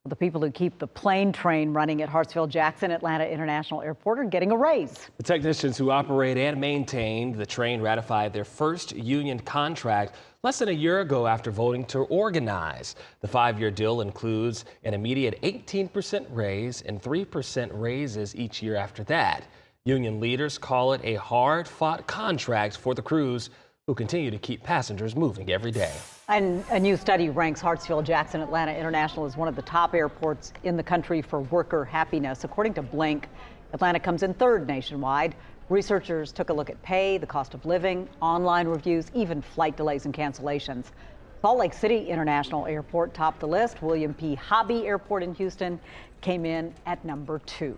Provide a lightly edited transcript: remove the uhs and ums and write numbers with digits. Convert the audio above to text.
The people who keep the plane train running at Hartsfield-Jackson Atlanta International Airport are getting a raise. The technicians who operate and maintain the train ratified their first union contract less than a year ago after voting to organize. The 5-year deal includes an immediate 18% raise and 3% raises each year after that. Union leaders call it a hard-fought contract for the crews who continue to keep passengers moving every day. And a new study ranks Hartsfield-Jackson Atlanta International as one of the top airports in the country for worker happiness. According to Blink, Atlanta comes in third nationwide. Researchers took a look at pay, the cost of living, online reviews, even flight delays and cancellations. Salt Lake City International Airport topped the list. William P. Hobby Airport in Houston came in at number 2.